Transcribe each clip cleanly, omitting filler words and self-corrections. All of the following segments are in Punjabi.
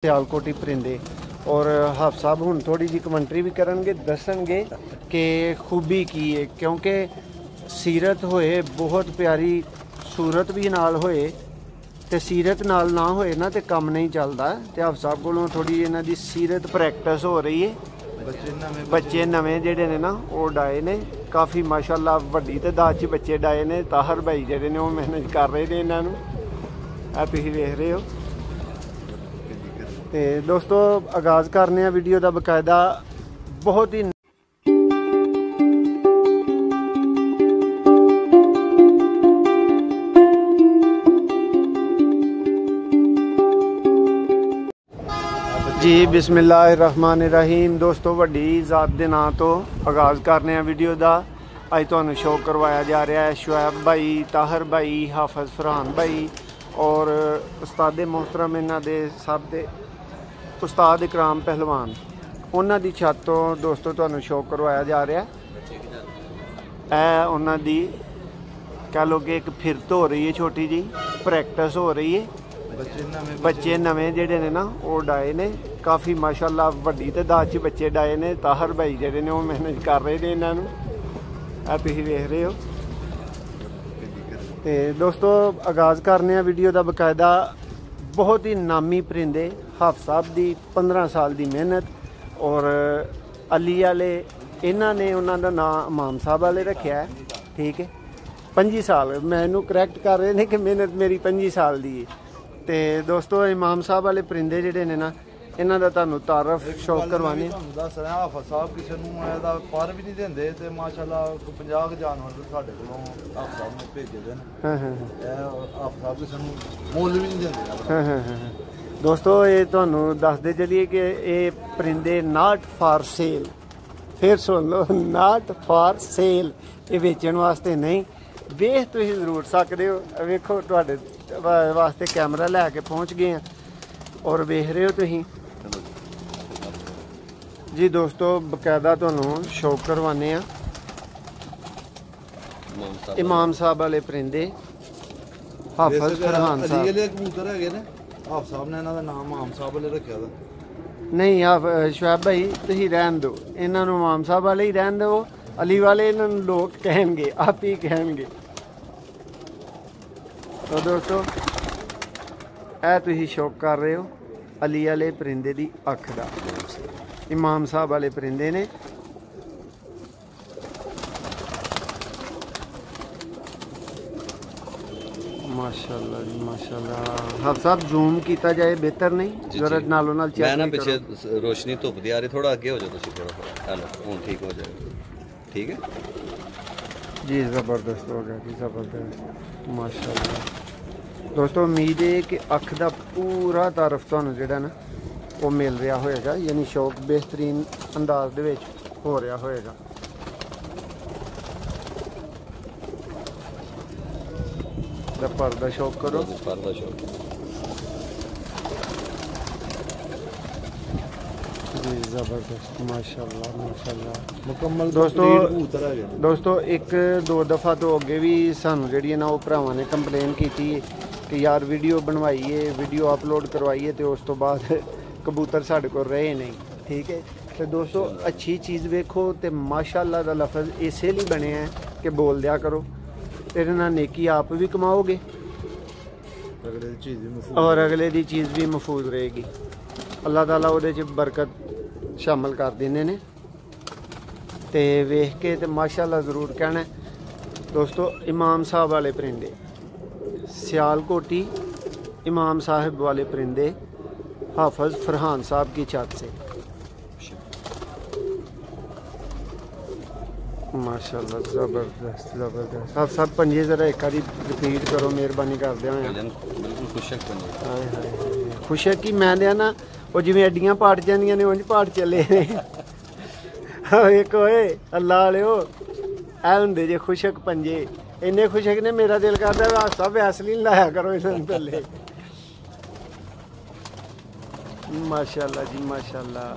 सियालकोटी परिंदे और हाफ साहब हुण थोड़ी जी कमेंट्री भी करनगे दसणगे कि खूबी की है क्योंकि सीरत होए बहुत प्यारी सूरत भी नाल होए ते सीरत नाल ना होए ना ते कम नहीं चलदा। ते हाफ साहब कोलों थोड़ी इन्हां दी सीरत प्रैक्टिस हो रही है। बच्चे नवें जेहड़े ने ना वो डाए ने काफ़ी माशाअल्लाह वड्डी तादाद च बच्चे डाए ने। ताहर भाई जेहड़े ने वो मैनेज कर रहे ने इन्हां नूं आ तुसीं वेख रहे हो। तो दोस्तों आगाज़ करने वीडियो का बकायदा बहुत ही जी बिस्मिल्लाहिर्रहमानिर्रहीम। दोस्तों वड्डी ज़ात दे नां तो आगाज़ करने वीडियो का अज तुहानूं शो करवाया जा रहा है शुएब भाई, ताहर भाई, हाफिज़ फरहान भाई और उस्ताद मोहतरम इन्हां दे सब दे उस्ताद इकराम पहलवान उन्हां दी छत तो दोस्तों तुहानूं शो करवाया जा रहा है। उन्हां दी कह लो कि एक फिरत हो रही है, छोटी जी प्रैक्टिस हो रही है। बच्चे नवें जेहड़े ने ना वो डाए ने काफ़ी माशाअल्लाह वड्डी तादाद च बच्चे डाए ने। ताहर भाई जेहड़े ने वो मैनेज कर रहे ने इन्हां नूं आ तुसीं वेख रहे हो। तो दोस्तों आगाज़ करने वीडियो का बकायदा बहुत ही नामी परिंदे हाफ साहब की 15 साल की मेहनत और अली वाले इन्हों ने उन्होंने नाम इमाम साहब वाले रखा है। ठीक है 25 साल मैं इनू करैक्ट कर रहे हैं कि मेहनत मेरी 25 साल की है। तो दोस्तों इमाम साहब वाले परिंदे जोड़े ने ना इन्हों का तुहानूं तारफ शौक करवाने दस रहा हाफिज़ साहब किसी को पर भी नहीं देंगे तो माशाअल्लाह 50 जानवर साढ़े को हाफिज़ साहब ने भेजे दे हाफिज़ साहब किसी को मुल भी नहीं देंगे। दोस्तों ये तुहानूं दसदे चलिए कि ये परिंदे नॉट फॉर सेल, फिर सुन लो नॉट फॉर सेल, ये बेचण वास्ते नहीं। वेख तुसीं जरूर सकदे हो, वेखो तुहाडे वास्ते कैमरा लैके पहुँच गए हैं और वेख रहे हो तुसीं जी। दोस्तों बकायदा तुहानूं शौक करवाने इमाम साहब वाले परिंदे हाफिज़ फरहान साहब कबूतर है ने हाफ साहब ने इन्हां दा नाम इमाम साहब वाले रखा था। नहीं आप शुएब भाई तुसीं रहन दो, इन्हां नूं इमाम साहब वाले ही रहन दो। अली वाले इन्हां नूं लोग कहणगे, आप ही कहणगे। तो दोस्तों ऐ तुसीं शौक कर रहे हो अली वाले परिंदे दी अख दा। इमाम साहब वाले परिंदे ने माशाअल्लाह जी माशाअल्लाह। हाफ साहब जूम किया जाए बेहतर नहीं जरूरत नालों नाल चेक मैं ना पीछे रोशनी धुप दी आ रही, थोड़ा आगे हो जाओ तुसीं थोड़ा। हेलो हुण ठीक हो जाएगा, ठीक है जी। ज़बरदस्त हो गया जी, ज़बरदस्त माशाअल्लाह। दोस्तों उम्मीद है कि अख का पूरा तारफ तुहानूं जिहड़ा ना वो मिल रहा होएगा, यानी शौक बेहतरीन अंदाज दे विच हो रहा होएगा। पर्दा शौक करो, पर्दा शौक जी ज़बरदस्त माशाअल्लाह माशाअल्लाह मुकम्मल। दोस्तों एक दो दफ़ा तो अगे भी सानू जी ना वो भरावां ने कंप्लेन की कि यार वीडियो बनवाइए, वीडियो अपलोड करवाइए, तो उस तो बाद कबूतर साढ़े को रहे नहीं। ठीक है तो दोस्तों अच्छी चीज़ वेखो तो माशाअल्लाह का लफज इसे लिए बने हैं कि बोल दिया करो, तेरे नाल नेकी आप भी कमाओगे और अगले दी चीज़ भी महफूज रहेगी। अल्लाह ताला उहदे च बरकत शामिल कर देने ने। ते वेख के ते माशाअल्लाह ज़रूर कहना दोस्तों। इमाम साहब वाले परिंदे सियालकोटी इमाम साहब वाले परिंदे हाफिज़ फरहान साहब की छत से माशाअल्लाह ज़बरदस्त ज़बरदस्त। आप सब पंजे ज़रा एक बारी रिपीट करो मेहरबानी कर दिया। बिल्कुल खुशक हाय हाय खुशक ही मैं दिया ना वो जिवें अड्डियां पाट जांदियां ने उंज पाट चले ने। एक होए अल्लाह वाले हो ऐ हुंदे जे खुशक पंजे, इन्ने खुशक ने मेरा दिल करदा हासा वैसलीन लाया करो इन्हां थल्ले। माशाअल्लाह जी माशाअल्लाह।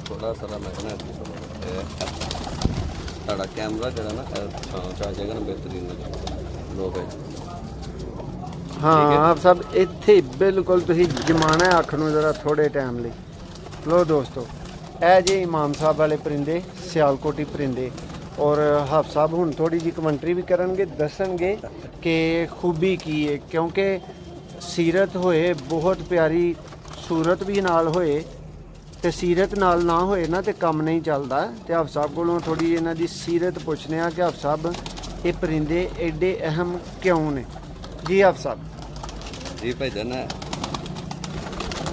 थोड़ा सारा मैं कहना कैमरा जरा ना छाँव आ जाएगा ना बेहतरीन लोग है। हाँ आप सब इत्थे बिल्कुल तुसी जमाना है अख नूं जरा थोड़े टाइम ਲਈ। लो दोस्तों ਇਹ जे इमाम साहब वाले परिंदे सियालकोटी परिंदे और हाफ साहब हुण थोड़ी जी कमेंट्री भी करनगे दसणगे कि खूबी की है क्योंकि सीरत होए बहुत प्यारी सूरत भी नाल होए ते सीरत नाल ना होए ना ते कम नहीं चलदा। ते हाफ साहब कोलों थोड़ी इन्हां दी सीरत पुछने आ कि हाफ साहब ये परिंदे एडे अहम क्यों ने। जी हाफ साहब जी भाईजान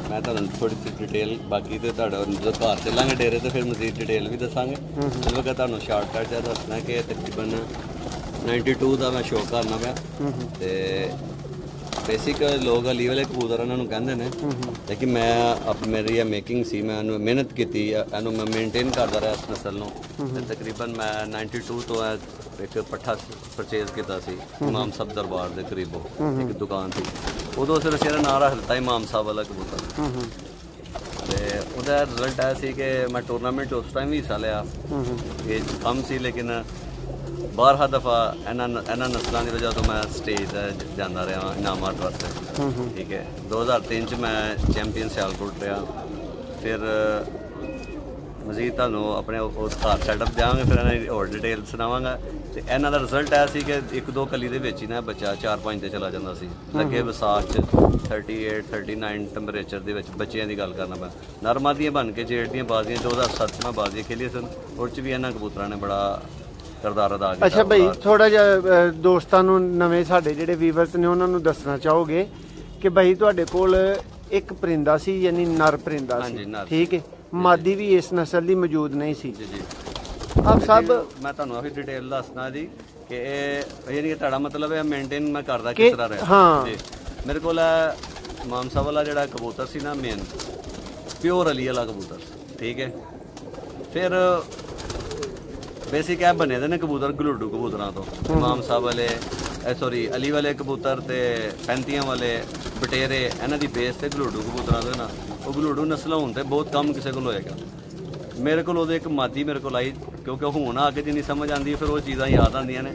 मैं ਤੁਹਾਨੂੰ थोड़ी सी डिटेल बाकी तो जो घर चलांगे डेरे तो फिर मजीद डिटेल भी दसांगे। इस वक्त ਤੁਹਾਨੂੰ ਸ਼ਾਰਟਕਟ ਜਿਹਾ ਦੱਸਣਾ ਕਿ ਤਕਰੀਬਨ 92 ਦਾ ਮੈਂ ਸ਼ੌਕ ਕਰਨਾ ਪਿਆ ਤੇ ਬੇਸਿਕ ਲੋਕ ਅਲੀ ਵਾਲੇ ਕਬੂਤਰ ਇਹਨਾਂ ਨੂੰ ਕਹਿੰਦੇ ਨੇ ਲੇਕਿਨ ਮੈਂ ਮੇਰੀ ਇਹ ਮੇਕਿੰਗ ਸੀ ਮੈਂ ਇਹਨੂੰ ਮਿਹਨਤ ਕੀਤੀ ਇਹਨੂੰ ਮੈਂ ਮੇਨਟੇਨ ਕਰਦਾ ਰਿਹਾ ਇਸ ਨਸਲ ਨੂੰ ਤੇ ਤਕਰੀਬਨ ਮੈਂ 92 ਤੋਂ ਇੱਕ ਪੱਠਾ ਪਰਚੇਜ਼ ਕੀਤਾ ਸੀ ਇਮਾਮ ਸਾਹਿਬ ਦਰਬਾਰ ਦੇ ਕਰੀਬੋਂ ਇੱਕ ਦੁਕਾਨ ਸੀ ਉਦੋਂ ਸਿਰ ਅਸੀਂ ਇਹਦਾ ਨਾਂ ਰੱਖ ਦਿੱਤਾ ਇਮਾਮ ਸਾਹਿਬ ਵਾਲਾ ਕਬੂਤਰ ਤੇ ਉਹਦਾ ਰਿਜ਼ਲਟ ਆਇਆ ਸੀ ਕਿ ਮੈਂ ਟੂਰਨਾਮੈਂਟ ਉਸ ਟਾਈਮ ਵੀ ਹਿੱਸਾ ਲਿਆ ਇਹ ਕੰਮ ਸੀ ਲੇਕਿਨ 12 ਦਫਾ ਇਹਨਾਂ ਨਸਲਾਂ ਦੀ ਵਜ੍ਹਾ ਤੋਂ ਮੈਂ ਸਟੇਜ ਤੇ ਜਾਂਦਾ ਰਿਹਾ ਇਨਾਮਾਤ ਵਾਸਤੇ ਠੀਕ ਹੈ 2003 ਚ ਮੈਂ ਚੈਂਪੀਅਨ ਸਿਆਲਕੋਟ ਰਿਹਾ ਫਿਰ ਮਜ਼ੀਦ ਤੁਹਾਨੂੰ ਆਪਣੇ ਉਸ ਘਰ ਸੈਟਅਪ ਦਿਆਂਗੇ ਫਿਰ ਇਹਨਾਂ ਦੀ ਹੋਰ ਡਿਟੇਲ ਸੁਣਾਵਾਂਗਾ ਤੇ ਇਹਨਾਂ ਦਾ ਰਿਜ਼ਲਟ ਆਇਆ ਸੀ ਕਿ ਇੱਕ ਦੋ ਕਲੀ ਦੇ ਵਿੱਚ ਹੀ ਨਾ ਬੱਚਾ 4-5 ਤੇ ਚਲਾ ਜਾਂਦਾ ਸੀ ਲੱਗੇ ਵਿਸਾਖ ਚ 38-39 ਟੈਂਪਰੇਚਰ ਦੇ ਵਿੱਚ ਬੱਚਿਆਂ ਦੀ ਗੱਲ ਕਰਨਾ ਪਿਆ ਨਰਮਾਂ ਦੀਆਂ ਬਣ ਕੇ ਜੇੜ ਦੀਆਂ ਬਾਜ਼ੀਆਂ 2007 ਚ ਮੈਂ ਬਾਜ਼ੀਆਂ ਖੇਲੀਆਂ ਸਨ ਉਹ ਚ ਵੀ ਇਹਨਾਂ ਕਬੂਤਰਾਂ ਨੇ ਬੜਾ ਕਰਦਾਰ ਅਦਾ ਕੀਤਾ। ਅੱਛਾ ਭਾਈ ਥੋੜਾ ਜਿਹਾ ਦੋਸਤਾਂ ਨੂੰ ਨਵੇਂ ਸਾਡੇ ਜਿਹੜੇ ਵੀਵਰਸ ਨੇ ਉਹਨਾਂ ਨੂੰ ਦੱਸਣਾ ਚਾਹੋਗੇ ਕਿ ਭਾਈ ਤੁਹਾਡੇ ਕੋਲ ਇੱਕ ਪਰਿੰਦਾ ਸੀ ਯਾਨੀ ਨਰ ਪਰਿੰਦਾ ਸੀ ਠੀਕ ਹੈ ਮਾਦੀ ਵੀ ਇਸ ਨਸਲ ਦੀ ਮੌਜੂਦ ਨਹੀਂ ਸੀ ਜੀ ਜੀ ਆਪ ਸਭ ਮੈਂ ਤੁਹਾਨੂੰ ਆਹੀ ਡਿਟੇਲ ਦੱਸਣਾ ਜੀ ਕਿ ਇਹ ਯਾਨੀ ਕਿ ਤੁਹਾਡਾ ਮਤਲਬ ਹੈ ਮੇਨਟੇਨ ਮੈਂ ਕਰਦਾ ਕਿਸ ਤਰ੍ਹਾਂ ਰਿਹਾ ਹਾਂ ਜੀ ਮੇਰੇ ਕੋਲ ਇਮਾਮ ਸਾਹਿਬ ਵਾਲਾ ਜਿਹੜਾ ਕਬੂਤਰ ਸੀ ਨਾ ਮੇਨ ਪਿਓਰ ਅਲੀ ਵਾਲਾ ਕਬੂਤਰ ਠੀਕ ਹੈ ਫਿਰ ਬੇਸਿਕ ਇਹ ਬਣੇ ਦੇ ਨੇ ਕਬੂਤਰ ਗਲੂਡੂ ਕਬੂਤਰਾਂ ਤੋਂ ਇਮਾਮ ਸਾਹਿਬ ਵਾਲੇ ਸੌਰੀ ਅਲੀ ਵਾਲੇ ਕਬੂਤਰ ਤੇ 35 ਵਾਲੇ ਬਟੇਰੇ ਇਹਨਾਂ ਦੀ ਬੇਸ ਤੇ ਗਲੂਡੂ ਕਬੂਤਰਾਂ ਦੇ ਨਾ ਉਹ ਗਲੂਡੂ ਨਸਲਾਂ ਹੋਣ ਤੇ ਬਹੁਤ ਕਮ ਕਿਸੇ ਕੋਲ ਹੋਏਗਾ ਮੇਰੇ ਕੋਲ ਉਹਦੇ ਇੱਕ ਮਾਦੀ ਮੇਰੇ ਕੋਲ ਆਈ ਕਿਉਂਕਿ ਹੁਣ ਆ ਕੇ ਜਿੰਨੀ ਸਮਝ ਆਉਂਦੀ ਫਿਰ ਉਹ ਚੀਜ਼ਾਂ ਯਾਦ ਆਉਂਦੀਆਂ ਨੇ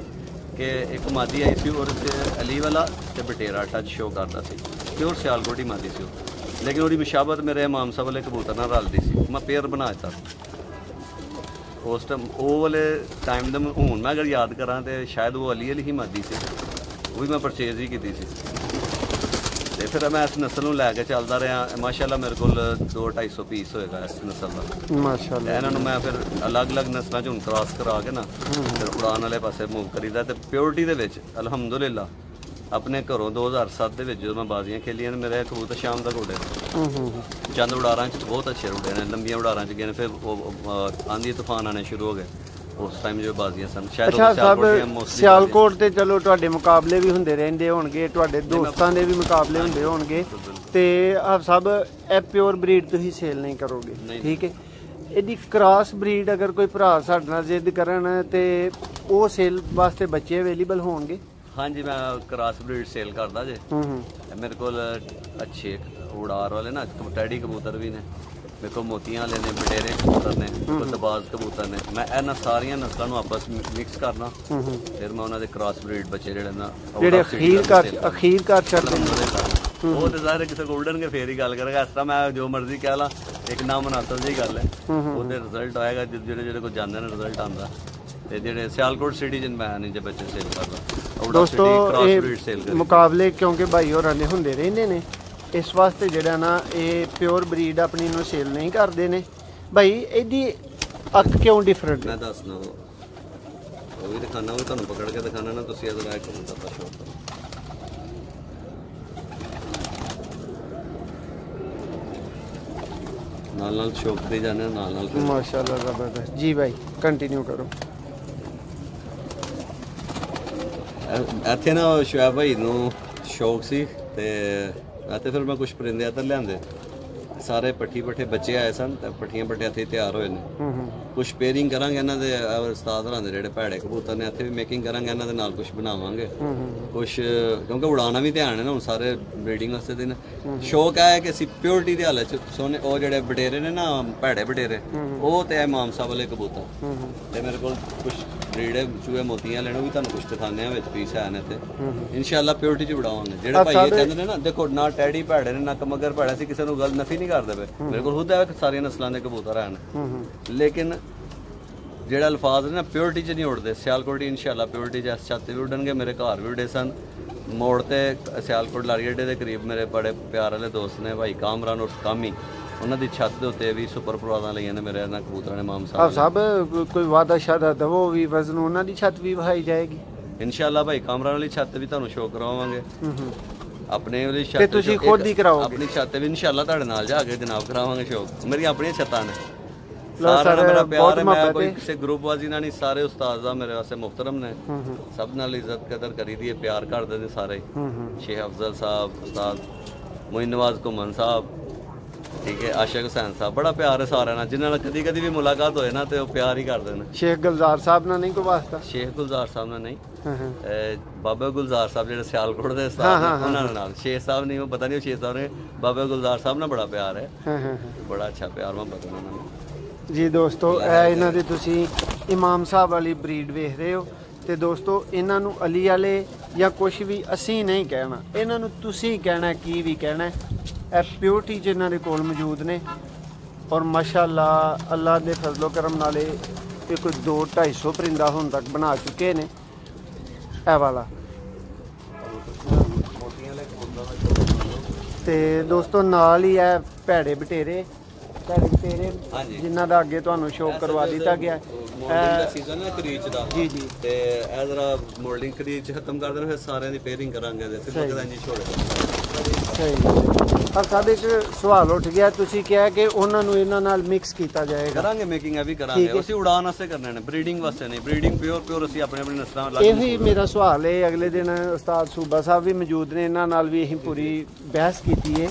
ਕਿ ਇੱਕ ਮਾਦੀ ਆਈ ਸੀ ਉਹਦੇ 'ਚ ਅਲੀ ਵਾਲਾ ਤੇ ਬਟੇਰਾ ਟੱਚ ਸ਼ੋ ਕਰਦਾ ਸੀ ਪਿਓਰ ਸਿਆਲਕੋਟੀ ਮਾਦੀ ਸੀ ਉਹ ਲੇਕਿਨ ਉਹਦੀ ਮੁਸ਼ਾਬਤ ਮੇਰੇ ਇਮਾਮ ਸਾਹਿਬ ਵਾਲੇ ਕਬੂਤਰ ਨਾਲ ਰਲਦੀ ਸੀ ਮੈਂ ਪੇਅਰ ਬਣਾ ਦਿੱਤਾ ਉਸ ਟਾਈਮ ਉਹ ਵਾਲੇ ਟਾਈਮ ਦਾ ਹੁਣ ਮੈਂ ਅਗਰ ਯਾਦ ਕਰਾਂ ਤੇ ਸ਼ਾਇਦ ਉਹ ਅਲੀ ਵਾਲੀ ਹੀ ਮਾਦੀ ਸੀ ਉਹ ਵੀ ਮੈਂ ਪਰਚੇਜ਼ ਹੀ ਕੀਤੀ ਸੀ ਤੇ ਫਿਰ ਮੈਂ ਇਸ ਨਸਲ ਨੂੰ ਲੈ ਕੇ ਚੱਲਦਾ ਰਿਹਾ ਮਾਸ਼ਾਅੱਲਾ ਮੇਰੇ ਕੋਲ 200-250 ਪੀਸ ਹੋਏਗਾ ਇਸ ਨਸਲ ਦਾ ਮਾਸ਼ਾਅੱਲਾ ਇਹਨਾਂ ਨੂੰ ਮੈਂ ਫਿਰ ਅਲੱਗ-ਅਲੱਗ ਨਸਲਾਂ 'ਚ ਹੁਣ ਕ੍ਰਾਸ ਕਰਾ ਕੇ ਨਾ ਫਿਰ ਉਡਾਨ ਵਾਲੇ ਪਾਸੇ ਮੂਵ ਕਰੀਦਾ ਤੇ ਪਿਓਰਿਟੀ ਦੇ ਵਿੱਚ ਅਲਹਮਦੁਲਿਲਾ ਆਪਣੇ ਘਰੋਂ 2007 ਦੇ ਵਿੱਚ ਜਦੋਂ ਮੈਂ ਬਾਜ਼ੀਆਂ ਖੇਲੀਆਂ ਨੇ ਮੇਰੇ ਕਬੂਤਰ ਸ਼ਾਮ ਤੱਕ ਉੱਡੇ ਚੰਦ ਉਡਾਰਾਂ 'ਚ ਬਹੁਤ ਅੱਛੇ ਉੱਡੇ ਨੇ ਲੰਬੀਆਂ ਉਡਾਰਾਂ 'ਚ ਗਏ ਨੇ ਫਿਰ ਉਹ ਆਂधी ਤੂਫਾਨ ਆਣੇ ਸ਼ੁਰੂ ਹੋ ਗਏ ਉਸ ਟਾਈਮ ਜੋ ਬਾਜ਼ੀਆਂ ਸਨ ਸ਼ਾਇਦ ਸਿਆਲਕੋਟ ਤੇ ਚਲੋ ਤੁਹਾਡੇ ਮੁਕਾਬਲੇ ਵੀ ਹੁੰਦੇ ਰਹਿੰਦੇ ਹੋਣਗੇ ਤੁਹਾਡੇ ਦੋਸਤਾਂ ਦੇ ਵੀ ਮੁਕਾਬਲੇ ਹੁੰਦੇ ਹੋਣਗੇ ਤੇ ਆਪ ਸਭ ਇਹ ਪਿਓਰ ਬਰੀਡ ਤੁਸੀਂ ਸੇਲ ਨਹੀਂ ਕਰੋਗੇ ਠੀਕ ਹੈ ਇਹਦੀ ਕ੍ਰਾਸ ਬਰੀਡ ਅਗਰ ਕੋਈ ਭਰਾ ਸਾਡੇ ਨਾਲ ਜ਼ਿੱਦ ਕਰਨ ਤੇ ਉਹ ਸੇਲ ਵਾਸਤੇ ਬੱਚੇ ਅਵੇਲੇਬਲ ਹੋਣਗੇ ਹਾਂਜੀ ਮੈਂ ਕ੍ਰਾਸ ਬਰੀਡ ਸੇਲ ਕਰਦਾ ਜੇ ਮੇਰੇ ਕੋਲ ਅੱਛੇ ਉਡਾਰ ਵਾਲੇ ਨਾ ਟੈਡੀ ਕਬੂਤਰ ਵੀ ਨੇ ਮੇਰੇ ਕੋਲ ਮੋਤੀਆਂ ਵਾਲੇ ਨੇ ਬਟੇਰੇ ਕਬੂਤਰ ਨੇ ਮੇਰੇ ਕੋਲ ਦਬਾਜ਼ ਕਬੂਤਰ ਨੇ ਮੈਂ ਇਹਨਾਂ ਸਾਰੀਆਂ ਨਸਲਾਂ ਨੂੰ ਆਪਸ ਮਿਕਸ ਕਰਨਾ ਫਿਰ ਮੈਂ ਉਹਨਾਂ ਦੇ ਕ੍ਰਾਸ ਬਰੀਡ ਬੱਚੇ ਜਿਹੜੇ ਨਾ ਜਿਹੜੇ ਅਖੀਰ ਕਰ ਛੱਡਦੇ ਉਹ ਤੇ ਜ਼ਾਹਿਰ ਕਿਸੇ ਕੋਲ ਉੱਡਣਗੇ ਫੇਰ ਹੀ ਗੱਲ ਕਰਾਂਗਾ ਇਸ ਤਰ੍ਹਾਂ ਮੈਂ ਜੋ ਮਰਜ਼ੀ ਕਹਿ ਲਾਂ ਇੱਕ ਨਾ ਮੁਨਾਸਬ ਜਿਹੀ ਗੱਲ ਹੈ ਉਹਦੇ ਰਿਜ਼ਲਟ ਆਏਗਾ ਜਿਹੜੇ ਕੋਲ ਜਾਂਦੇ ਨੇ ਰਿਜ਼ਲਟ ਆਉਂਦਾ ਤੇ ਜਿਹੜੇ ਸਿਆਲਕੋਟ ਸਿਟੀ 'ਚ ਮੈਂ ਨਹੀਂ ਜੇ ਬੱਚੇ ਸੇਲ ਕਰਦਾ ਦੋਸਤੋ ਇਹ ਮੁਕਾਬਲੇ ਕਿਉਂਕਿ ਭਾਈ ਹੋਰਾਂ ਦੇ ਹੁੰਦੇ ਰਹਿੰਦੇ ਨੇ ਇਸ ਵਾਸਤੇ ਜਿਹੜਾ ਨਾ ਇਹ ਪਿਓਰ ਬਰੀਡ ਆਪਣੀ ਨੂੰ ਸੇਲ ਨਹੀਂ ਕਰਦੇ ਨੇ ਭਾਈ ਇਹਦੀ ਅੱਖ ਕਿਉਂ ਡਿਫਰੈਂਟ ਮੈਂ ਦੱਸਣਾ ਉਹ ਵੀ ਦਿਖਾਣਾ ਉਹ ਤੁਹਾਨੂੰ ਪਕੜ ਕੇ ਦਿਖਾਣਾ ਨਾ ਤੁਸੀਂ ਇਹਦਾ ਇੱਕ ਕਬੂਤਰ ਸ਼ੌਕ ਨਾਲ ਨਾਲ ਸ਼ੌਕ ਦੇ ਜਾਣੇ ਨਾਲ ਨਾਲ ਮਾਸ਼ਾਅੱਲਾ ਜ਼ਬਰਦਸਤ ਜੀ ਭਾਈ ਕੰਟੀਨਿਊ ਕਰੋ ਇੱਥੇ ਨਾ ਸ਼ੁਆਬ ਭਾਈ ਨੂੰ ਸ਼ੌਕ ਸੀ ਤੇ ਅਤੇ ਫਿਰ ਮੈਂ ਕੁਝ ਪਰਿੰਦੇ ਇੱਧਰ ਲਿਆਂਦੇ ਸਾਰੇ ਪੱਠੀ ਪੱਠੇ ਬੱਚੇ ਆਏ ਸਨ ਤੇ ਪੱਠੀਆਂ ਪੱਠੇ ਇੱਥੇ ਤਿਆਰ ਹੋਏ ਨੇ ਕੁਝ ਪੇਅਰਿੰਗ ਕਰਾਂਗੇ ਇਹਨਾਂ ਦੇ ਉਸਤਾਦ ਹੋਰਾਂ ਦੇ ਜਿਹੜੇ ਭੈੜੇ ਕਬੂਤਰ ਨੇ ਇੱਥੇ ਵੀ ਮੇਕਿੰਗ ਕਰਾਂਗੇ ਇਹਨਾਂ ਦੇ ਨਾਲ ਕੁਝ ਬਣਾਵਾਂਗੇ ਕੁਝ ਕਿਉਂਕਿ ਉਡਾਉਣਾ ਵੀ ਧਿਆਨ ਹੈ ਨਾ ਹੁਣ ਸਾਰੇ ਬਰੀਡਿੰਗ ਵਾਸਤੇ ਦੇ ਸ਼ੌਕ ਹੈ ਕਿ ਅਸੀਂ ਪਿਓਰਿਟੀ ਦੇ ਹਾਲਤ 'ਚ ਸੋਨੇ ਉਹ ਜਿਹੜੇ ਬਟੇਰੇ ਨੇ ਨਾ ਭੈੜੇ ਬਟੇਰੇ ਉਹ ਤੇ ਇਮਾਮ ਸਾਹਿਬ ਵਾਲੇ ਕਬੂਤਰ ਤੇ ਮੇਰੇ ਕੋਲ ਕੁਝ ਬਰੀਡ ਹੈ ਚੂਹੇ ਮੋਤੀਆਂ ਲੈਣੋ ਵੀ ਤੁਹਾਨੂੰ ਕੁਝ ਦਿਖਾਉਂਦੇ ਆ ਵਿੱਚ ਪੀਸ ਹੈ ਨੇ ਤੇ ਇਨਸ਼ਾਅੱਲਾ ਪਿਓਰਟੀ ਚ ਉਡਾਵਾਂਗੇ। ਜਿਹੜੇ ਭਾਈ ਇਹ ਕਹਿੰਦੇ ਨੇ ਨਾ ਦੇਖੋ ਨਾ ਟੈਡੀ ਭੈੜੇ ਨੇ ਨਾ ਕਮਗਰ ਭੈੜਾ ਸੀ, ਕਿਸੇ ਨੂੰ ਗੱਲ ਨਫੀ ਨਹੀਂ ਕਰਦੇ ਪਏ, ਮੇਰੇ ਕੋਲ ਖੁਦ ਹੈ ਸਾਰੀਆਂ ਨਸਲਾਂ ਦੇ ਕਬੂਤਰ ਹਨ, ਲੇਕਿਨ ਜਿਹੜਾ ਅਲਫਾਜ਼ ਨੇ ਨਾ ਪਿਓਰਟੀ ਚ ਨਹੀਂ ਉੜਦੇ। ਸਿਆਲਕੋਟ ਇਨਸ਼ਾਅੱਲਾ ਪਿਓਰਟੀ ਚ ਇਸ ਛੱਤ ਤੇ ਵੀ ਉਡਣਗੇ। ਮੇਰੇ ਘਰ ਵੀ ਉਡੇ ਸਨ ਮੋੜ ਤੇ ਸਿਆਲਕੋਟ ਲਾਰੀ ਅੱਡੇ ਦੇ ਕਰੀਬ, ਮੇਰੇ ਬੜੇ ਪਿਆਰ ਵਾਲੇ ਦੋਸਤ ਨੇ ਭਾਈ ਕਾਮਰਾਨ ਉਰਫ ਕਾਮੀ, ਉਹਨਾਂ ਦੀ ਛੱਤ ਦੇ ਉੱਤੇ ਵੀ ਸੁਪਰ ਪ੍ਰਵਾਜ਼ਾਂ ਲਈਆਂ ਨੇ ਮੇਰੇ ਇਹਨਾਂ ਕਬੂਤਰਾਂ ਨੇ। ਮਾਮ ਸਾਹਿਬ ਕੋਈ ਵਾਦਾ ਸ਼ਾਦਾ ਦਵੋ ਵੀ ਵਜ਼ਨ ਉਹਨਾਂ ਦੀ ਛੱਤ ਵੀ ਵਹਾਈ ਜਾਏਗੀ ਇਨਸ਼ਾਅੱਲਾ। ਭਾਈ ਕਾਮਰਾਨ ਵਾਲੀ ਛੱਤ ਵੀ ਤੁਹਾਨੂੰ ਸ਼ੋਅ ਕਰਾਵਾਂਗੇ, ਆਪਣੇ ਵਾਲੀ ਛੱਤ ਤੇ ਤੁਸੀਂ ਖੁਦ ਹੀ ਕਰਾਓਗੇ ਆਪਣੀ ਛੱਤ ਵੀ ਇਨਸ਼ਾਅੱਲਾ ਤੁਹਾਡੇ ਨਾਲ ਜਾ ਕੇ ਜਨਾਬ ਕਰਾਵਾਂਗੇ ਸ਼ੋਅ। ਮੇਰੀਆਂ ਆਪਣੀਆਂ ਛੱਤਾਂ ਨੇ, ਸਾਰਿਆਂ ਨਾਲ ਮੇਰਾ ਪਿਆਰ ਹੈ, ਮੈਂ ਕੋਈ ਕਿਸੇ ਗਰੁੱਪਬਾਜ਼ੀ ਨਾਲ ਨਹੀਂ, ਸਾਰੇ ਉਸਤਾਦ ਦਾ ਮੇਰੇ ਵਾਸਤੇ ਮੁਹਤਰਮ ਨੇ, ਸਭ ਨਾਲ ਇੱਜ਼ਤ ਕਦਰ ਕਰੀਦੀ ਹੈ, ਪਿਆਰ ਕਰਦੇ ਨੇ ਸਾਰੇ। ਸ਼ੇਖ ਅਫਜ਼ਲ ਸਾਹਿਬ, ਉਸਤਾਦ ਮੋਇਨ ਨਵਾਜ਼ ਘੁੰਮਣ ਸਾਹਿਬ, ਠੀਕ ਹੈ, ਆਸ਼ਿਕ ਹੁਸੈਨ ਸਾਹਿਬ, ਬੜਾ ਪਿਆਰ ਹੈ ਸਾਰਿਆਂ ਨਾਲ, ਜਿਨ੍ਹਾਂ ਨਾਲ ਕਦੀ ਕਦੀ ਵੀ ਮੁਲਾਕਾਤ ਹੋਏ ਨਾ ਤੇ ਉਹ ਪਿਆਰ ਹੀ ਕਰਦੇ ਨੇ। ਸ਼ੇਖ ਗੁਲਜ਼ਾਰ ਸਾਹਿਬ ਨਾਲ ਨਹੀਂ ਕੋਈ ਵਾਸਤਾ? ਸ਼ੇਖ ਗੁਲਜ਼ਾਰ ਸਾਹਿਬ ਨਾਲ ਨਹੀਂ, ਬਾਬਾ ਗੁਲਜ਼ਾਰ ਸਾਹਿਬ ਜਿਹੜੇ ਸਿਆਲਕੋਟ ਦੇ ਉਸਤਾਦ ਨੇ ਉਹਨਾਂ ਨਾਲ। ਸ਼ੇਖ ਸਾਹਿਬ ਨਹੀਂ, ਉਹ ਪਤਾ ਨਹੀਂ ਉਹ ਸ਼ੇਖ ਸਾਹਿਬ ਨੇ, ਬਾਬਾ ਗੁਲਜ਼ਾਰ ਸਾਹਿਬ ਨਾਲ ਬੜਾ ਪਿਆਰ ਹੈ, ਬੜਾ ਅੱਛਾ ਪਿਆਰ ਮੁਹੱਬਤ ਉਹਨਾਂ ਨਾਲ ਜੀ। ਦੋਸਤੋ ਇਹ ਇਹਨਾਂ ਦੀ ਤੁਸੀਂ ਇਮਾਮ ਸਾਹਿਬ ਵਾਲੀ ਬਰੀਡ ਵੇਖ ਰਹੇ ਹੋ, ਤੇ ਦੋਸਤੋ ਇਹਨਾਂ ਨੂੰ ਅਲੀ ਵਾਲੇ ਜਾਂ ਕੁਛ ਵੀ ਅਸੀਂ ਨਹੀਂ ਕਹਿਣਾ, ਇਹਨਾਂ ਨੂੰ ਤੁਸੀਂ ਕਹਿਣਾ, ਕੀ ਵੀ ਕਹਿਣਾ। ਇਹ ਪਿਓਰਟੀ 'ਚ ਇਹਨਾਂ ਦੇ ਕੋਲ ਮੌਜੂਦ ਨੇ, ਔਰ ਮਾਸ਼ਾਅੱਲਾ ਅੱਲਾ ਦੇ ਫਜ਼ਲੋ ਕਰਮ ਨਾਲ ਇਹ ਕੋਈ 200-250 ਪਰਿੰਦਾ ਹੁਣ ਤੱਕ ਬਣਾ ਚੁੱਕੇ ਨੇ। ਇਹ ਵਾਲਾ ਤੇ ਦੋਸਤੋ ਨਾਲ ਹੀ ਇਹ ਭੈੜੇ ਬਟੇਰੇ ਜਿਨ੍ਹਾਂ ਦਾ ਅੱਗੇ ਤੁਹਾਨੂੰ ਸ਼ੋਅ ਕਰਵਾ ਦਿੱਤਾ ਗਿਆ ਸੀਜ਼ਨ ਹੈ ਕਰੀਚ ਦਾ ਜੀ ਜੀ, ਤੇ ਇਹ ਜ਼ਰਾ ਮੋਲਡਿੰਗ ਕਰੀਚ ਖਤਮ ਕਰ ਦੇਣਾ, ਫਿਰ ਸਾਰਿਆਂ ਦੀ ਪੇਅਰਿੰਗ ਕਰਾਂਗੇ ਤੇ ਫਿਰ ਪਤਾ ਨਹੀਂ ਛੋੜੇ। ਸਹੀ। ਪਰ ਸਾਡੇ ਇੱਕ ਸਵਾਲ ਉੱਠ ਗਿਆ, ਤੁਸੀਂ ਕਿਹਾ ਕਿ ਉਹਨਾਂ ਨੂੰ ਇਹਨਾਂ ਨਾਲ ਮਿਕਸ ਕੀਤਾ ਜਾਏਗਾ। ਕਰਾਂਗੇ, ਮੇਕਿੰਗ ਇਹ ਵੀ ਕਰਾਂਗੇ, ਅਸੀਂ ਉਡਾਨ ਵਾਸਤੇ ਕਰਨੇ ਨੇ, ਬਰੀਡਿੰਗ ਵਾਸਤੇ ਨਹੀਂ। ਬਰੀਡਿੰਗ ਪਿਓਰ ਅਸੀਂ ਆਪਣੇ ਨਸਲਾਂ ਇਹ ਵੀ ਮੇਰਾ ਸਵਾਲ ਹੈ। ਅਗਲੇ ਦਿਨ ਉਸਤਾਦ ਸੂਬਾ ਸਾਹਿਬ ਵੀ ਮੌਜੂਦ ਨੇ, ਇਹਨਾਂ ਨਾਲ ਵੀ ਅਸੀਂ ਪੂਰੀ ਬਹਿਸ ਕੀਤੀ ਹੈ,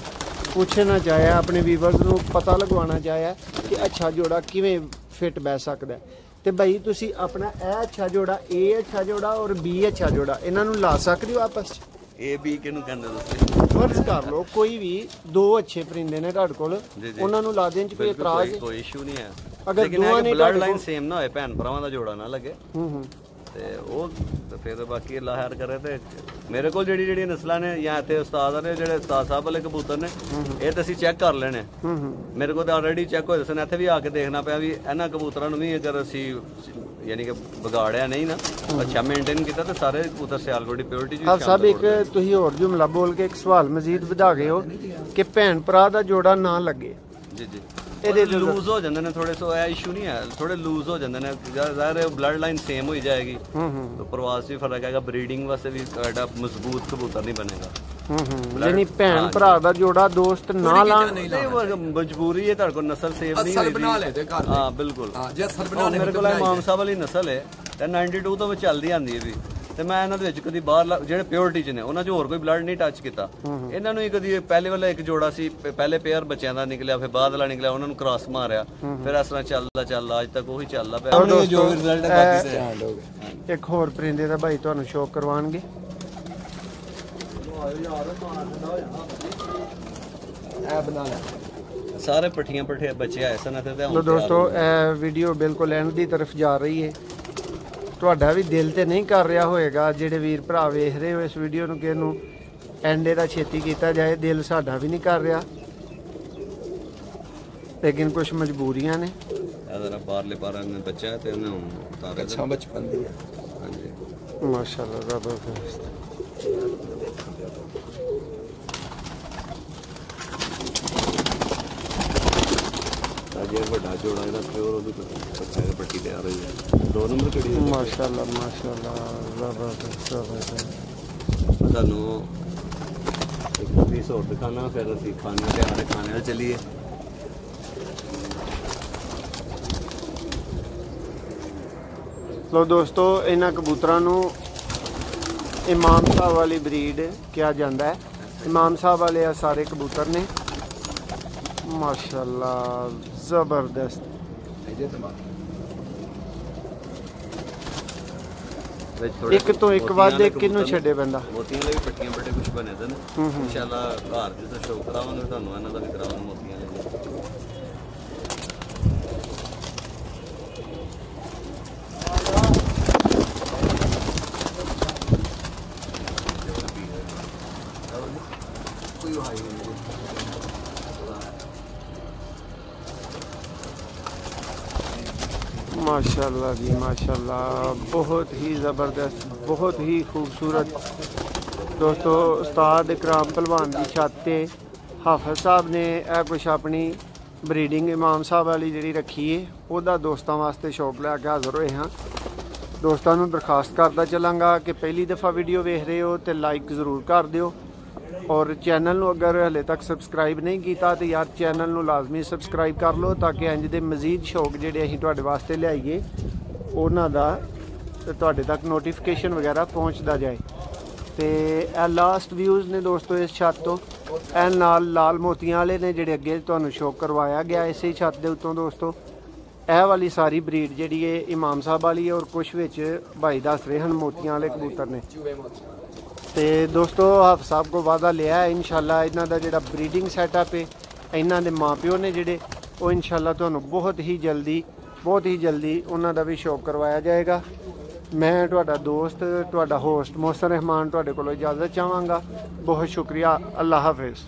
ਪੁੱਛਣਾ ਚਾਹਿਆ, ਆਪਣੇ ਵੀਵਰਸ ਨੂੰ ਪਤਾ ਲਗਵਾਉਣਾ ਚਾਹਿਆ ਕਿ ਅੱਛਾ ਜੋੜਾ ਕਿਵੇਂ ਫਿੱਟ ਬਹਿ ਸਕਦਾ। ਤੇ ਭਾਈ ਤੁਸੀਂ ਆਪਣਾ ਇਹ ਅੱਛਾ ਜੋੜਾ, ਇਹ ਅੱਛਾ ਜੋੜਾ ਔਰ ਬੀ ਅੱਛਾ ਜੋੜਾ, ਇਹਨਾਂ ਨੂੰ ਲਾ ਸਕਦੇ ਹੋ ਆਪਸ ਚ? ਏ ਬੀ ਕਿਹਨੂੰ ਕਹਿੰਦੇ ਤੁਸੀਂ? ਫਰਜ਼ ਕਰ ਲਓ ਕੋਈ ਵੀ ਦੋ ਅੱਛੇ ਪਰਿੰਦੇ ਨੇ ਤੁਹਾਡੇ ਕੋਲ, ਉਹਨਾਂ ਨੂੰ ਲਾ ਦੇਣ ਚ ਕੋਈ ਇਤਰਾਜ਼? ਕੋਈ ਇਸ਼ੂ ਨਹੀਂ ਹੈ, ਅਗਰ ਦੋਵਾਂ ਨੇ ਬਲੱਡ ਲਾਈਨ ਸੇਮ ਨਾ ਹੋਏ, ਭੈਣ ਭਰਾਵਾਂ ਦਾ ਜੋੜਾ ਨਾ ਲੱਗੇ ਤੇ ਉਹ ਫਿਰ ਬਾਕੀ ਅੱਲਾ ਖੈਰ ਕਰੇ। ਤੇ ਮੇਰੇ ਕੋਲ ਜਿਹੜੀਆਂ ਨਸਲਾਂ ਨੇ ਜਾਂ ਇੱਥੇ ਉਸਤਾਦ ਨੇ, ਜਿਹੜੇ ਉਸਤਾਦ ਸਾਹਿਬ ਵਾਲੇ ਕਬੂਤਰ ਨੇ, ਇਹ ਤਾਂ ਅਸੀਂ ਚੈੱਕ ਕਰ ਲੈਣੇ, ਮੇਰੇ ਕੋਲ ਤਾਂ ਆਲਰੇਡੀ ਚੈੱਕ ਹੋਏ ਸਨ। ਇੱਥੇ ਵੀ ਆ ਕੇ ਦੇਖਣਾ ਪਿਆ ਵੀ ਇਹਨਾਂ ਕਬੂਤਰਾਂ ਨੂੰ ਵੀ ਅਗਰ ਅਸੀਂ ਯਾਨੀ ਕਿ ਵਿਗਾੜਿਆ ਨਹੀਂ ਨਾ, ਅੱਛਾ ਮੇਨਟੇਨ ਕੀਤਾ, ਤਾਂ ਸਾਰੇ ਕਬੂਤਰ ਸਿਆਲਕੋਟ ਦੀ ਪਿਓਰਟੀ ਜੀ। ਸਾਹਿਬ ਇੱਕ ਤੁਸੀਂ ਹੋਰ ਜੁਮਲਾ ਬੋਲ ਕੇ ਇੱਕ ਸਵਾਲ ਮਜ਼ੀਦ ਵਧਾ ਗਏ ਹੋ ਕਿ ਭੈਣ ਭਰਾ ਦਾ ਜੋੜਾ ਨਾ ਲੱਗੇ। ਜੀ ਜੀ, ਇਹਦੇ ਲੂਜ਼ ਹੋ ਜਾਂਦੇ ਨੇ ਥੋੜੇ, ਸੋ ਇਹ ਇਸ਼ੂ ਨਹੀਂ ਹੈ, ਥੋੜੇ ਲੂਜ਼ ਹੋ ਜਾਂਦੇ ਨੇ, ਜ਼ਾਹਿਰ ਬਲੱਡ ਲਾਈਨ ਸੇਮ ਹੋਈ ਜਾਏਗੀ ਤਾਂ ਪ੍ਰਵਾਸ ਵੀ ਫਰਕ ਹੈਗਾ, ਬਰੀਡਿੰਗ ਵਾਸਤੇ ਵੀ ਤੁਹਾਡਾ ਮਜ਼ਬੂਤ ਕਬੂਤਰ ਨਹੀਂ ਬਣੇਗਾ। ਯਾਨੀ ਭੈਣ ਭਰਾ ਦਾ ਜੋੜਾ ਦੋਸਤ ਨਾ ਲਾਣ, ਮਜਬੂਰੀ ਹੈ, ਤੁਹਾਡੇ ਕੋਲ ਨਸਲ ਸੇਵ ਨਹੀਂ ਹੋਈ। ਹਾਂ ਬਿਲਕੁਲ, ਮੇਰੇ ਕੋਲ ਇਮਾਮ ਸਾਹਿਬ ਵਾਲੀ ਨਸਲ ਹੈ ਤੇ 92 ਤੋਂ ਚੱਲਦੀ ਆਂਦੀ ਹੈ ਵੀ, ਤੇ ਮੈਂ ਇਹਨਾਂ ਦੇ ਵਿੱਚ ਕਦੀ ਬਾਹਰ ਜਿਹੜੇ ਪਿਓਰਟੀ ਚ ਨੇ ਉਹਨਾਂ 'ਚ ਹੋਰ ਕੋਈ ਬਲੱਡ ਨਹੀਂ ਟੱਚ ਕੀਤਾ। ਇਹਨਾਂ ਨੂੰ ਹੀ ਕਦੀ ਪਹਿਲੇ ਵਾਲਾ ਇੱਕ ਜੋੜਾ ਸੀ, ਪਹਿਲੇ ਪੇਅਰ ਬੱਚਿਆਂ ਦਾ ਨਿਕਲਿਆ, ਫਿਰ ਬਾਅਦ ਵਾਲਾ ਨਿਕਲਿਆ, ਉਹਨਾਂ ਨੂੰ ਕ੍ਰਾਸ ਮਾਰਿਆ, ਫਿਰ ਇਸ ਤਰ੍ਹਾਂ ਚੱਲਦਾ ਅੱਜ ਤੱਕ ਉਹੀ ਚੱਲਦਾ ਪਿਆ। ਇੱਕ ਹੋਰ ਪਰਿੰਦੇ ਦਾ ਭਾਈ ਤੁਹਾਨੂੰ ਸ਼ੋਅ ਕਰਵਾਉਣਗੇ। ਸਾਰੇ ਪੱਠੀਆਂ ਬੱਚੇ ਆਏ ਸਨ ਇੱਥੇ। ਤੇ ਦੋਸਤੋ ਇਹ ਵੀਡੀਓ ਬਿਲਕੁਲ ਐਂਡ ਦੀ ਤਰਫ ਜਾ ਰਹੀ ਹੈ। ਤੁਹਾਡਾ ਵੀ ਦਿਲ ਤੇ ਨਹੀਂ ਕਰ ਰਿਹਾ ਹੋਏਗਾ, ਜਿਹੜੇ ਵੀਰ ਭਰਾ ਵੇਖ ਰਹੇ ਹੋ ਇਸ ਵੀਡੀਓ ਨੂੰ, ਕਿ ਇਹਨੂੰ ਐਂਡੇ ਦਾ ਛੇਤੀ ਕੀਤਾ ਜਾਏ, ਦਿਲ ਸਾਡਾ ਵੀ ਨਹੀਂ ਕਰ ਰਿਹਾ, ਲੇਕਿਨ ਕੁਝ ਮਜਬੂਰੀਆਂ ਨੇ। ਇਹਦਾ ਬਾਹਰਲੇ ਪਾਰਾਂ ਨੇ ਬੱਚਾ ਤੇ ਉਹਨੂੰ ਉਤਾਰਿਆ, ਅੱਛਾ ਬਚਪਨ ਦੀ ਹੈ। ਹਾਂਜੀ ਮਾਸ਼ਾਅੱਲਾ, ਜ਼ਬਰਦਸਤ। ਅਜੇ ਵੱਡਾ ਜੋੜਾ ਜਿਹੜਾ ਪਿਓਰ ਉਹਦੀ ਪੱਟੀ ਤਿਆਰ ਹੋਈ ਹੈ, 2 ਨੰਬਰ ਕਿਹੜੀ ਹੈ। ਮਾਸ਼ਾਅੱਲਾ ਮਾਸ਼ਾਅੱਲਾ, ਜ਼ਬਰਦਸਤ ਜ਼ਬਰਦਸਤ। ਤੁਹਾਨੂੰ ਇੱਕ ਪੀਸ ਹੋਰ ਦਿਖਾਣਾ, ਫਿਰ ਅਸੀਂ ਖਾਣੇ ਤੇ ਆਰੇ ਖਾਣੇ ਨਾਲ ਚੱਲੀਏ। ਲੋ ਦੋਸਤੋ, ਇਹਨਾਂ ਕਬੂਤਰਾਂ ਨੂੰ ਇਮਾਮ ਸਾਹਿਬ ਵਾਲੀ ਬਰੀਡ ਕਿਹਾ ਜਾਂਦਾ ਹੈ। ਇਮਾਮ ਸਾਹਿਬ ਵਾਲੇ ਆ ਸਾਰੇ ਕਬੂਤਰ ਨੇ, ਮਾਸ਼ਾਅੱਲਾ ਜ਼ਬਰਦਸਤ। ਇੱਕ ਤੋਂ ਇੱਕ ਵੱਧ ਇੱਕ ਕਿਹਨੂੰ ਛੱਡੇ ਬੰਦਾ। ਮੋਤੀਆਂ ਦੇ ਵੀ ਪੱਟੀਆਂ ਬੜੇ ਕੁਝ ਬਣੇ ਦੇ ਨੇ, ਇਨਸ਼ਾਅੱਲਾ ਘਰ ਦੇ ਤਾਂ ਸ਼ੌਕ ਕਰਾਵਾਂਗੇ ਤੁਹਾਨੂੰ, ਇਹਨਾਂ ਦਾ ਵੀ ਕਰਾਵਾਂਗੇ ਮੋਤੀਆਂ ਦੇ। माशाल्लाह जी माशाल्लाह, बहुत ही ज़बरदस्त, बहुत ही खूबसूरत। दोस्तों उस्ताद इकराम पहलवान की छत ते हाफिज़ साहब ने यह कुछ अपनी ब्रीडिंग इमाम साहब वाली जी रखी है, वह दोस्तों वास्ते शौक लैके हाज़र होए हाँ। दोस्तों नूं दरखास्त करता चलांगा कि पहली दफ़ा वीडियो वेख रहे हो तो लाइक ज़रूर कर दियो, और चैनल नूं अगर हले तक सबसक्राइब नहीं किया तो यार चैनल नूं लाजमी सबसक्राइब कर लो, ताकि इंज दे मज़ीद शौक जिहड़े असीं तुहाडे वास्ते लियाईए उन्हां दा तुहाडे तक नोटिफिकेशन वगैरह पहुँचता जाए। तो यह लास्ट व्यूज़ ने दोस्तों इस छत तो ए नाल लाल मोतियां वाले ने जिहड़े अगे तुहानूं शो करवाया गया इसे छत दे उत्तों। दोस्तों यह वाली सारी ब्रीड जिहड़ी है इमाम साहब वाली है, और कुछ विच भाई दस रहे हैं मोतियां वाले कबूतर ने। तो दोस्तों हाफिज़ साहब को वादा लिया है इंशाल्लाह इन्हां दा जिहड़ा ब्रीडिंग सैटअप है, इन्हां दे माँ प्यो ने जिहड़े वो इंशाल्लाह तुहानूं बहुत ही जल्दी उन्हां दा भी शौक करवाया जाएगा। मैं तुहाडा दोस्त तुहाडा होस्ट मोहसिन रहमान तुहाडे कोलों इजाज़त चाहांगा। बहुत शुक्रिया, अल्लाह हाफिज़।